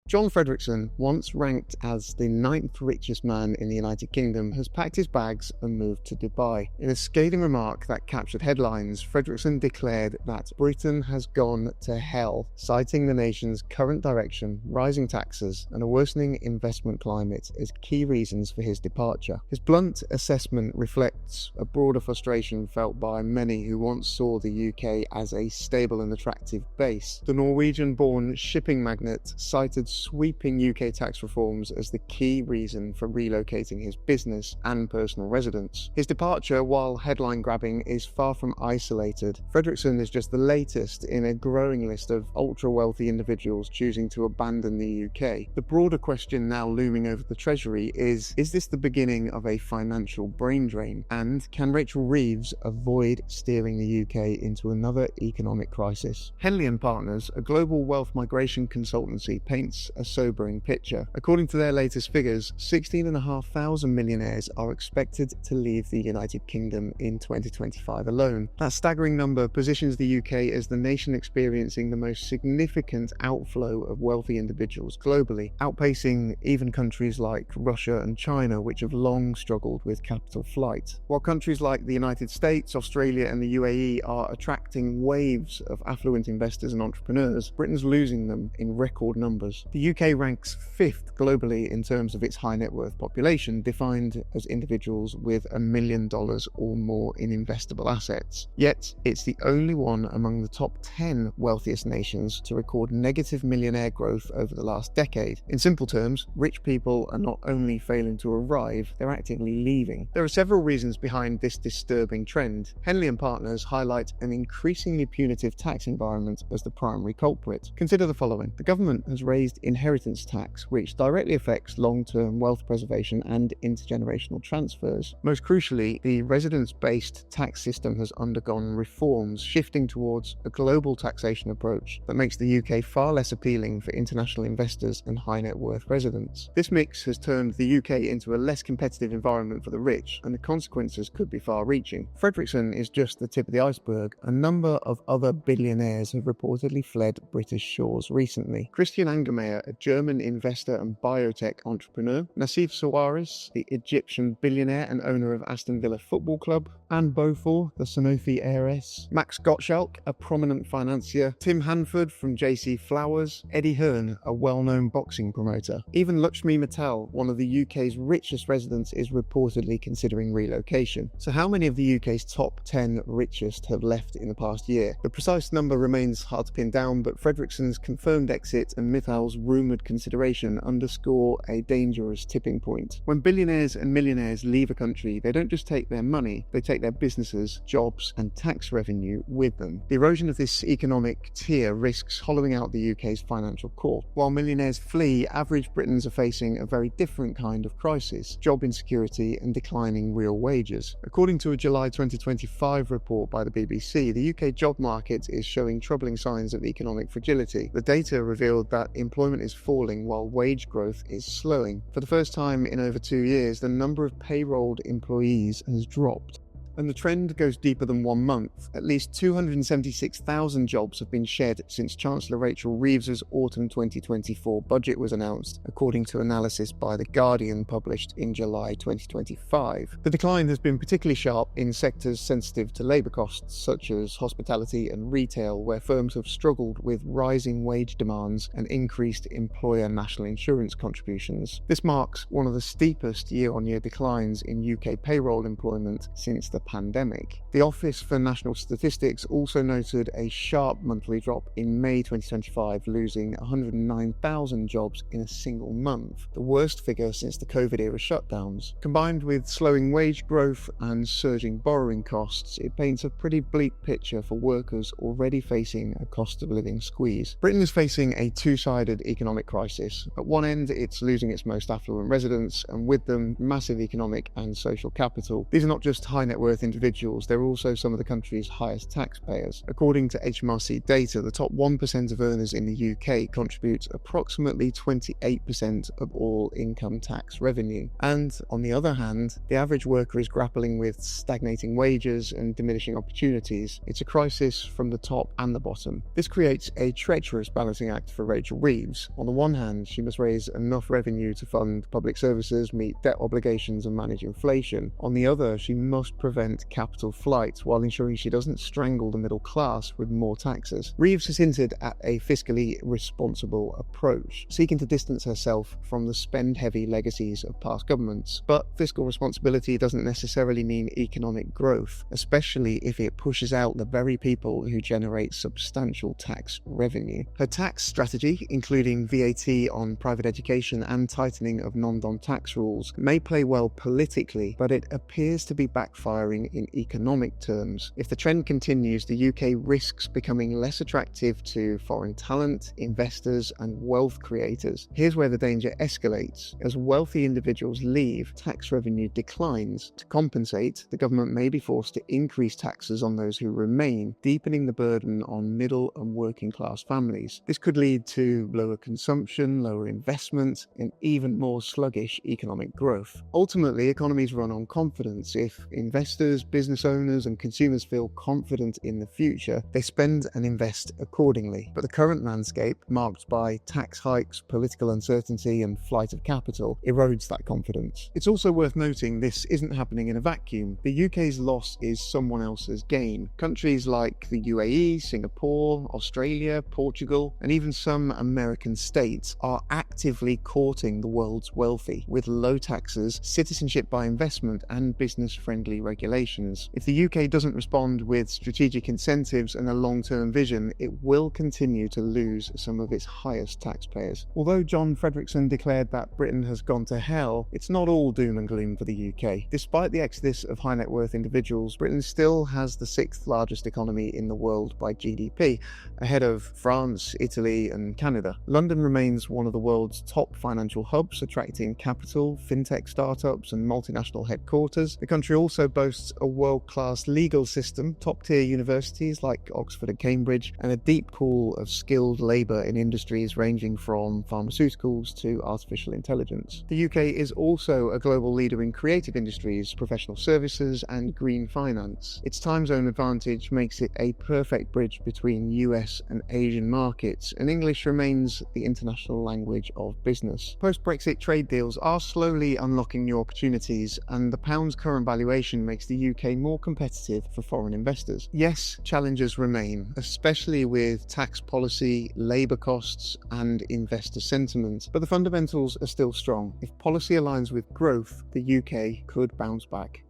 John Fredrickson, once ranked as the 9th richest man in the United Kingdom, has packed his bags and moved to Dubai. In a scathing remark that captured headlines, Fredrickson declared that Britain has gone to hell, citing the nation's current direction, rising taxes, and a worsening investment climate as key reasons for his departure. His blunt assessment reflects a broader frustration felt by many who once saw the UK as a stable and attractive base. The Norwegian-born shipping magnate cited sweeping UK tax reforms as the key reason for relocating his business and personal residence. His departure, while headline-grabbing, is far from isolated. Fredrickson is just the latest in a growing list of ultra-wealthy individuals choosing to abandon the UK. The broader question now looming over the Treasury is this the beginning of a financial brain drain? And can Rachel Reeves avoid steering the UK into another economic crisis? Henley & Partners, a global wealth migration consultancy, paints a sobering picture. According to their latest figures, 16,500 millionaires are expected to leave the United Kingdom in 2025 alone. That staggering number positions the UK as the nation experiencing the most significant outflow of wealthy individuals globally, outpacing even countries like Russia and China, which have long struggled with capital flight. While countries like the United States, Australia, and the UAE are attracting waves of affluent investors and entrepreneurs, Britain's losing them in record numbers. The UK ranks 5th globally in terms of its high net worth population, defined as individuals with $1 million or more in investable assets. Yet, it's the only one among the top 10 wealthiest nations to record negative millionaire growth over the last decade. In simple terms, rich people are not only failing to arrive, they're actively leaving. There are several reasons behind this disturbing trend. Henley & Partners highlight an increasingly punitive tax environment as the primary culprit. Consider the following. The government has raised inheritance tax, which directly affects long-term wealth preservation and intergenerational transfers. Most crucially, the residence-based tax system has undergone reforms, shifting towards a global taxation approach that makes the UK far less appealing for international investors and high net worth residents. This mix has turned the UK into a less competitive environment for the rich, and the consequences could be far-reaching. Fredrickson is just the tip of the iceberg. A number of other billionaires have reportedly fled British shores recently. Christian Angermayer, a German investor and biotech entrepreneur; Nassif Sawiris, the Egyptian billionaire and owner of Aston Villa Football Club; Anne Beaufort, the Sanofi heiress; Max Gottschalk, a prominent financier; Tim Hanford from JC Flowers; Eddie Hearn, a well-known boxing promoter. Even Lakshmi Mittal, one of the UK's richest residents, is reportedly considering relocation. So how many of the UK's top 10 richest have left in the past year? The precise number remains hard to pin down, but Fredrickson's confirmed exit and Mittal's rumoured consideration underscore a dangerous tipping point. When billionaires and millionaires leave a country, they don't just take their money, they take their businesses, jobs, and tax revenue with them. The erosion of this economic tier risks hollowing out the UK's financial core. While millionaires flee, average Britons are facing a very different kind of crisis: job insecurity and declining real wages. According to a July 2025 report by the BBC, the UK job market is showing troubling signs of economic fragility. The data revealed that employment is falling while wage growth is slowing. For the first time in over 2 years, the number of payrolled employees has dropped. And the trend goes deeper than 1 month. At least 276,000 jobs have been shed since Chancellor Rachel Reeves's autumn 2024 budget was announced, according to analysis by The Guardian published in July 2025. The decline has been particularly sharp in sectors sensitive to labour costs, such as hospitality and retail, where firms have struggled with rising wage demands and increased employer national insurance contributions. This marks one of the steepest year-on-year declines in UK payroll employment since the pandemic. The Office for National Statistics also noted a sharp monthly drop in May 2025, losing 109,000 jobs in a single month, the worst figure since the COVID-era shutdowns. Combined with slowing wage growth and surging borrowing costs, it paints a pretty bleak picture for workers already facing a cost of living squeeze. Britain is facing a two-sided economic crisis. At one end, it's losing its most affluent residents, and with them, massive economic and social capital. These are not just high net worth worth individuals, they're also some of the country's highest taxpayers. According to HMRC data, the top 1% of earners in the UK contribute approximately 28% of all income tax revenue. And on the other hand, the average worker is grappling with stagnating wages and diminishing opportunities. It's a crisis from the top and the bottom. This creates a treacherous balancing act for Rachel Reeves. On the one hand, she must raise enough revenue to fund public services, meet debt obligations and manage inflation. On the other, she must prevent capital flight while ensuring she doesn't strangle the middle class with more taxes. Reeves has hinted at a fiscally responsible approach, seeking to distance herself from the spend-heavy legacies of past governments. But fiscal responsibility doesn't necessarily mean economic growth, especially if it pushes out the very people who generate substantial tax revenue. Her tax strategy, including VAT on private education and tightening of non-dom tax rules, may play well politically, but it appears to be backfiring in economic terms. If the trend continues, the UK risks becoming less attractive to foreign talent, investors, and wealth creators. Here's where the danger escalates. As wealthy individuals leave, tax revenue declines. To compensate, the government may be forced to increase taxes on those who remain, deepening the burden on middle and working class families. This could lead to lower consumption, lower investment, and even more sluggish economic growth. Ultimately, economies run on confidence. If investors, business owners, and consumers feel confident in the future, they spend and invest accordingly. But the current landscape, marked by tax hikes, political uncertainty, and flight of capital, erodes that confidence. It's also worth noting this isn't happening in a vacuum. The UK's loss is someone else's gain. Countries like the UAE, Singapore, Australia, Portugal, and even some American states are actively courting the world's wealthy with low taxes, citizenship by investment, and business-friendly regulations. If the UK doesn't respond with strategic incentives and a long-term vision, it will continue to lose some of its highest taxpayers. Although John Frederickson declared that Britain has gone to hell, it's not all doom and gloom for the UK. Despite the exodus of high net worth individuals, Britain still has the 6th largest economy in the world by GDP, ahead of France, Italy, and Canada. London remains one of the world's top financial hubs, attracting capital, fintech startups, and multinational headquarters. The country also boasts a world-class legal system, top-tier universities like Oxford and Cambridge, and a deep pool of skilled labour in industries ranging from pharmaceuticals to artificial intelligence. The UK is also a global leader in creative industries, professional services, and green finance. Its time zone advantage makes it a perfect bridge between US and Asian markets, and English remains the international language of business. Post-Brexit trade deals are slowly unlocking new opportunities, and the pound's current valuation makes the UK more competitive for foreign investors. Yes, challenges remain, especially with tax policy, labour costs, and investor sentiment, but the fundamentals are still strong. If policy aligns with growth, the UK could bounce back.